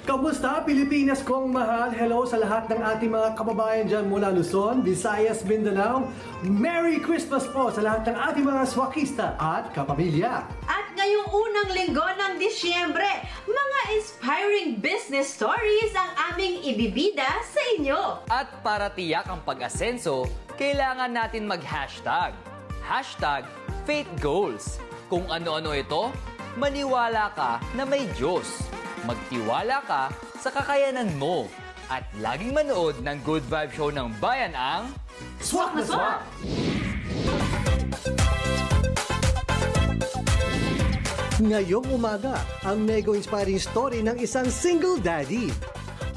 Kamusta Pilipinas kong mahal? Hello sa lahat ng ating mga kababayan dyan mula Luzon, Visayas, Mindanao. Merry Christmas po sa lahat ng ating mga swakista at kapamilya. At ngayong unang linggo ng Disyembre, mga inspiring business stories ang aming ibibida sa inyo. At para tiyak ang pag-asenso, kailangan natin mag-hashtag. Hashtag Faith Goals. Kung ano-ano ito, maniwala ka na may Diyos. Magtiwala ka sa kakayanan mo. At laging manood ng Good Vibe Show ng Bayan ang Swak na Swak! Ngayong umaga, ang mega-inspiring story ng isang single daddy.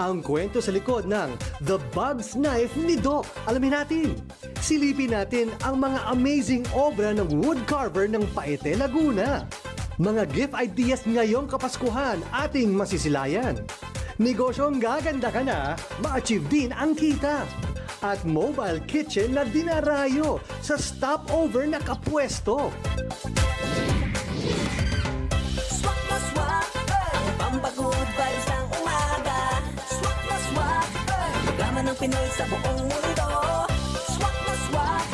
Ang kwento sa likod ng The Bug's Knife ni Doc. Alamin natin. Silipin natin ang mga amazing obra ng wood carver ng Paete, Laguna. Mga gift ideas ngayong Kapaskuhan ating masisilayan. Negosyong gaganda ka na, ma-achieve din ang kita. At mobile kitchen na dinarayo sa stopover na kapwesto. Swak na swak, ang pampagod vibes ng umaga. Swak na swak, programa ng Pinoy sa buong mundo. Swak na swak,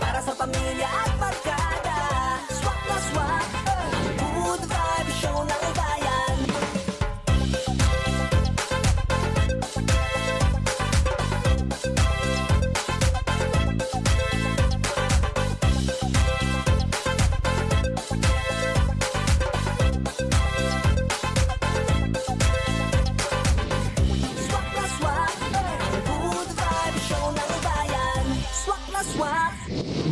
para sa pamilya at barkada. Swak na swak, Good Vibe Show ng bayan. Swak na swak, Good Vibe Show ng bayan. Swak na swak.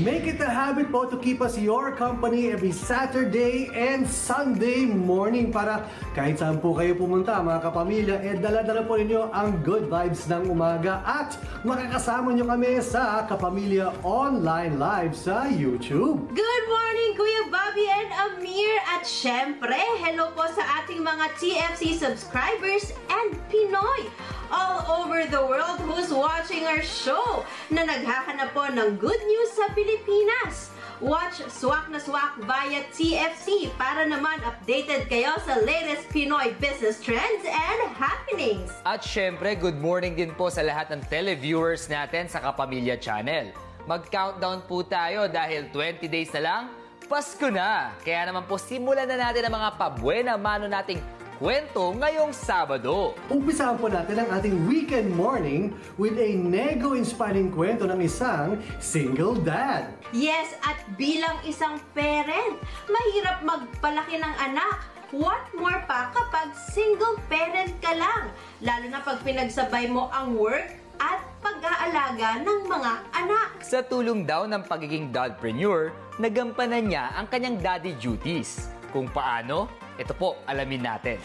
Make it a habit po to keep us your company every Saturday and Sunday morning para kahit saan po kayo pumunta mga kapamilya, dala-dala po ninyo ang good vibes ng umaga at makakasama nyo kami sa Kapamilya Online Live sa YouTube. Good morning, Kuya Bobby and Amir! At syempre, hello po sa ating mga TFC subscribers and Pinoy all over the world who's watching our show na naghahanap po ng good news sa Pilipinas. Watch Swak na Swak via TFC para naman updated kayo sa latest Pinoy business trends and happenings. At syempre, good morning din po sa lahat ng televiewers natin sa Kapamilya Channel. Mag-countdown po tayo dahil 20 days na lang, Pasko na! Kaya naman po simulan na natin ang mga pabuena mano nating kwento ngayong Sabado. Umpisahan po natin ang ating weekend morning with a nego-inspiring kwento ng isang single dad. Yes, at bilang isang parent, mahirap magpalaki ng anak. What more pa kapag single parent ka lang? Lalo na pag pinagsabay mo ang work at pag-aalaga ng mga anak. Sa tulong daw ng pagiging dadpreneur, nagampanan niya ang kanyang daddy duties. Kung paano, ito po, alamin natin.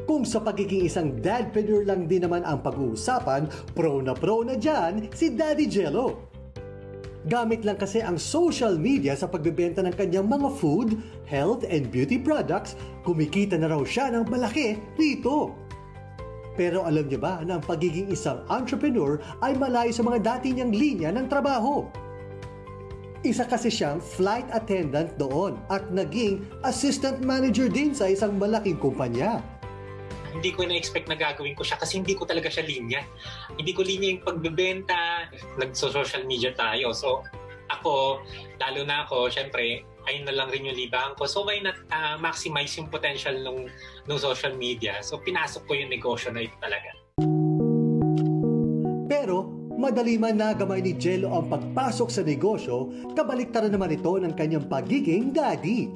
Kung sa pagiging isang dadpreneur lang din naman ang pag-uusapan, pro na dyan si Daddy Jello. Gamit lang kasi ang social media sa pagbebenta ng kanyang mga food, health, and beauty products, kumikita na raw siya ng malaki rito. Pero alam niyo ba na ang pagiging isang entrepreneur ay malayo sa mga dati niyang linya ng trabaho? Isa kasi siyang flight attendant doon at naging assistant manager din sa isang malaking kumpanya. Hindi ko na-expect na gagawin ko siya kasi hindi ko talaga siya linya. Hindi ko linya yung pagbebenta. Nagso-social media tayo. So, ako, lalo na ako, syempre, ayun na lang rin yung libangan ko. So, why not maximize yung potential ng social media? So, pinasok ko yung negosyo na ito talaga. Pero, madali man nagamay ni Jello ang pagpasok sa negosyo, kabaliktaran naman ito ng kanyang pagiging daddy.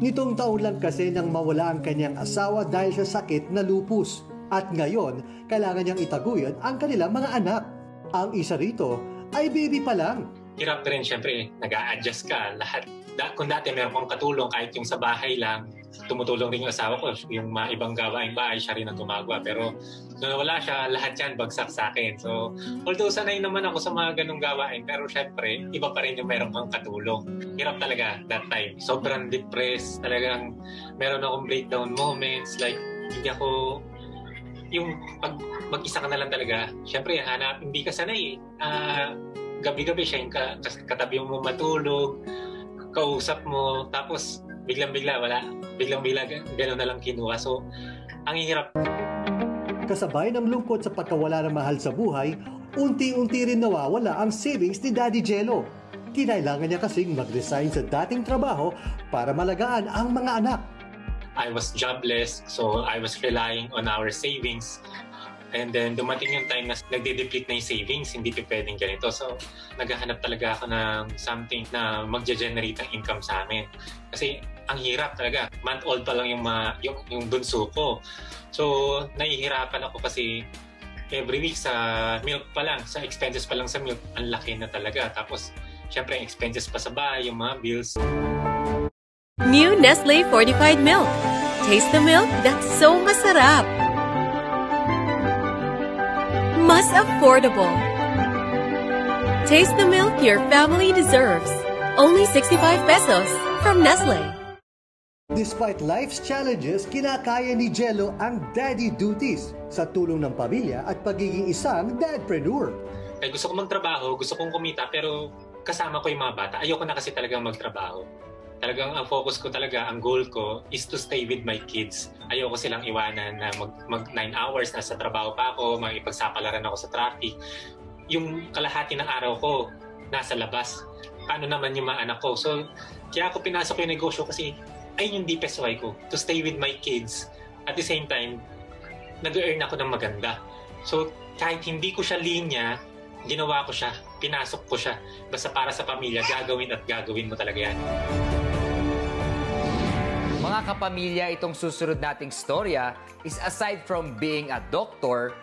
Nitong taon lang kasi nang mawala ang kanyang asawa dahil sa sakit na lupus. At ngayon, kailangan niyang itaguyod ang kanilang mga anak. Ang isa rito ay baby pa lang. Hirap rin, syempre, nag-a-adjust ka. Lahat, kung dati meron kang katulong, kahit yung sa bahay lang, tumutulong rin yung asawa ko. Yung mga ibang gawaing bahay, siya rin ang gumagawa. Pero nung wala siya, lahat yan bagsak sa akin. So, although sanay naman ako sa mga ganung gawain, pero syempre, iba pa rin yung meron kang katulong. Hirap talaga that time. Sobrang depressed. Talagang meron akong breakdown moments. Like, hindi ako yung pag mag-isa ka na lang talaga, syempre, hindi ka sanay. Gabi-gabi siya yung katabi mo matulog, kausap mo, tapos biglang-bigla, gano'n na lang kinuha. So, ang hirap. Kasabay ng lungkot sa pagkawala ng mahal sa buhay, unti-unti rin nawawala ang savings ni Daddy Jello. Kinailangan niya kasing mag-resign sa dating trabaho para malagaan ang mga anak. I was jobless, so I was relying on our savings. And then dumating yung time na nagde-deplete na yung savings, hindi pa pwedeng ganito. So naghahanap talaga ako ng something na magge-generate ang income sa amin. Kasi ang hirap talaga. Month-old pa lang yung bunso ko. So nahihirapan ako kasi every week sa milk pa lang, sa expenses pa lang sa milk, ang laki na talaga. Tapos syempre ang expenses pa sa bahay, yung mga bills. New Nestle Fortified Milk. Taste the milk that's so masarap. Mas affordable. Taste the milk your family deserves. Only 65 pesos from Nestle. Despite life's challenges, kinakaya ni Jello ang daddy duties sa tulong ng pamilya at pagiging isang dadpreneur. Kaya gusto kong magtrabaho, gusto kong kumita, pero kasama ko yung mga bata. Ayoko na kasi talagang magtrabaho. Talagang ang focus ko talaga, ang goal ko is to stay with my kids. Ayoko silang iwanan na mag 9 hours, nasa trabaho pa ako, makipagsapalaran ako sa traffic. Yung kalahati ng araw ko, nasa labas. Paano naman yung mga anak ko? So, kaya ako pinasok yung negosyo kasi ayun yung deepest why ko, to stay with my kids. At the same time, nag-earn ako ng maganda. So, kahit hindi ko siya linya, ginawa ko siya, pinasok ko siya. Basta para sa pamilya, gagawin at gagawin mo talaga yan. Mga kapamilya, itong susunod nating storya is aside from being a doctor,